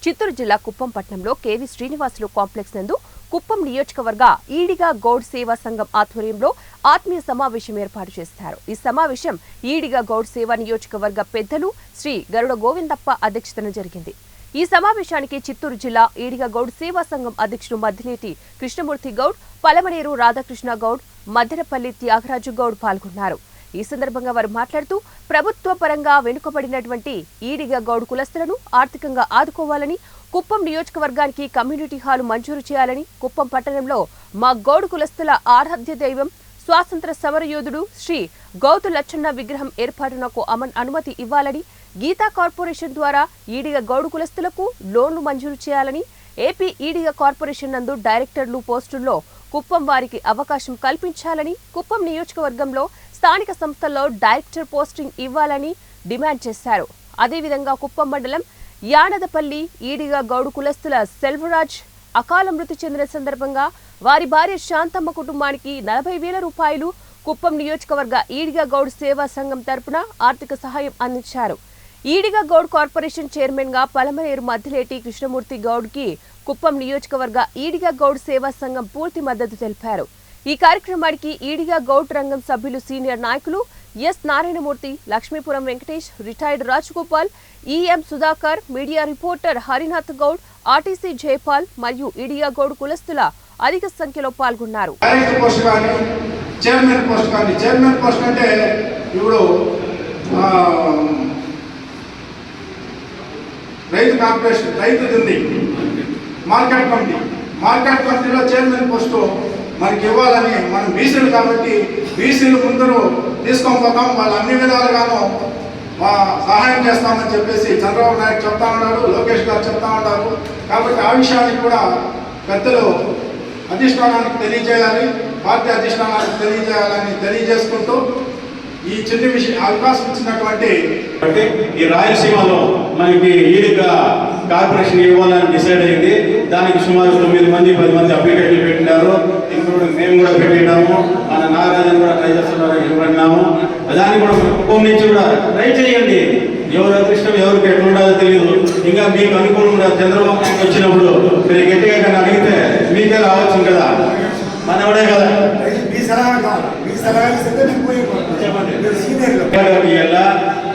చిత్తూరు జిల్లా కుప్పం పట్టణంలో KV Srinivasulu complex నందు కుప్పం నియోజకవర్గ ఈడిగా గౌడ్ సేవా సంఘం ఆధ్వర్యంలో ఆత్మీయ సమావేశం ఏర్పాటు చేశారు. ఈ సమావేశం ఈడిగా గౌడ్ సేవా నియోజకవర్గ పెద్దలు శ్రీ గరుడ గోవిందప్ప అధ్యక్షతన జరిగింది. ఈ సమావేశానికి చిత్తూరు జిల్లా ఈడిగా గౌడ్ సేవా సంఘం అధ్యక్షుడు మద్దిలేటి కృష్ణమూర్తి గౌడ్, పలమనేరు రాధాకృష్ణ గౌడ్, మద్దెనపల్లి త్యాగరాజు గౌడ్ పాల్గొన్నారు. ఈ సందర్భంగా వారు మాట్లాడుతూ ప్రభుత్వ పరంగా వెనుకబడినటువంటి ఈడిగా గౌడ్ కులస్తులను ఆర్థికంగా ఆదుకోవాలని, కుప్పం నియోజకవర్గానికి కమ్యూనిటీ హాలు మంజూరు చేయాలని, కుప్పం పట్టణంలో మా గౌడ్ కులస్తుల ఆరాధ్య దైవం స్వాతంత్ర సమరయోధుడు శ్రీ గౌతు లచ్చన్న విగ్రహం ఏర్పాటునకు అనుమతి ఇవ్వాలని, గీతా కార్పొరేషన్ ద్వారా ఈడిగా గౌడ్ కులస్తులకు లోన్లు మంజూరు చేయాలని, ఏపీ ఈడిగా కార్పొరేషన్ నందు డైరెక్టర్లు పోస్టుల్లో కుప్పం వారికి అవకాశం కల్పించాలని, కుప్పం నియోజకవర్గంలో స్థానిక సంస్థల్లో డైరెక్టర్ పోస్టింగ్ ఇవ్వాలని డిమాండ్ చేశారు. అదేవిధంగా కుప్పం మండలం యానదపల్లి ఈడిగా గౌడ్ కులస్తుల సెల్వరాజ్ అకాల మృతి చెందిన సందర్భంగా వారి భార్య శాంతమ్మ కుటుంబానికి 40,000 రూపాయలు కుప్పం నియోజకవర్గ ఈడిగా గౌడ్ సేవా సంఘం తరపున ఆర్థిక సహాయం అందించారు. ఈడిగా గౌడ్ కార్పొరేషన్ చైర్మన్ గా పలమనేరు మద్దిలేటి కృష్ణమూర్తి గౌడ్ కి కుప్పం నియోజకవర్గ ఈడిగా గౌడ్ సేవా సంఘం పూర్తి మద్దతు తెలిపారు. ఈ కార్యక్రమానికి ఈడిగా గౌడ్ రంగం సభ్యులు సీనియర్ నాయకులు S Narayanamurthy, Lakshmipuram Venkatesh, retired Rajagopal, EM Sudhakar, media reporter Harinath Goud, RTC Jayapal మరియు ఈడిగా గౌడ్ కులస్తుల అధిక సంఖ్యలో పాల్గొన్నారు. రైతు కార్పొరేషన్ రైతుది మార్కెట్ కమిటీలో చైర్మన్ పోస్టు మనకి ఇవ్వాలని, మనం బీసీలు కాబట్టి బీసీలు ముందరు తీసుకొని పోతాం, వాళ్ళు అన్ని విధాలుగాను సహాయం చేస్తామని చెప్పేసి చంద్రబాబు నాయుడు చెప్తా ఉన్నారు, లోకేష్ గారు చెప్తా ఉన్నారు. కాబట్టి ఆ విషయాన్ని కూడా పెద్దలు అధిష్టానానికి తెలియజేయాలి, పార్టీ అధిష్టానానికి తెలియజేయాలని తెలియజేసుకుంటూ ఈ చిన్న విషయం అవకాశం ఇచ్చినటువంటి ఈ రాయలసీమలో మనకి ఈడిగా కార్పొరేషన్ ఇవ్వాలని డిసైడ్ అయింది. దానికి సుమారు 9 మంది 10 మంది అప్లికేషన్లు పెట్టినారు. ఇంక్లూడ్ మేము కూడా పెట్టినాము, మన నాగరాజన్ కూడా ట్రై చేస్తున్నారు, ఇవ్వడినాము. దాన్ని కూడా కుప్పం నుంచి కూడా ట్రై చేయండి. ఎవరు అదృష్టం ఎవరికి ఎట్లుండాలో తెలియదు. ఇంకా మీకు అనుకూలంగా చంద్రబాబు నాయుడు వచ్చినప్పుడు మీరు గట్టిగా కానీ అడిగితే మీకే రావచ్చు కదా, మనవడే కదా.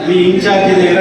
మీ ఇన్ఛార్జి దగ్గర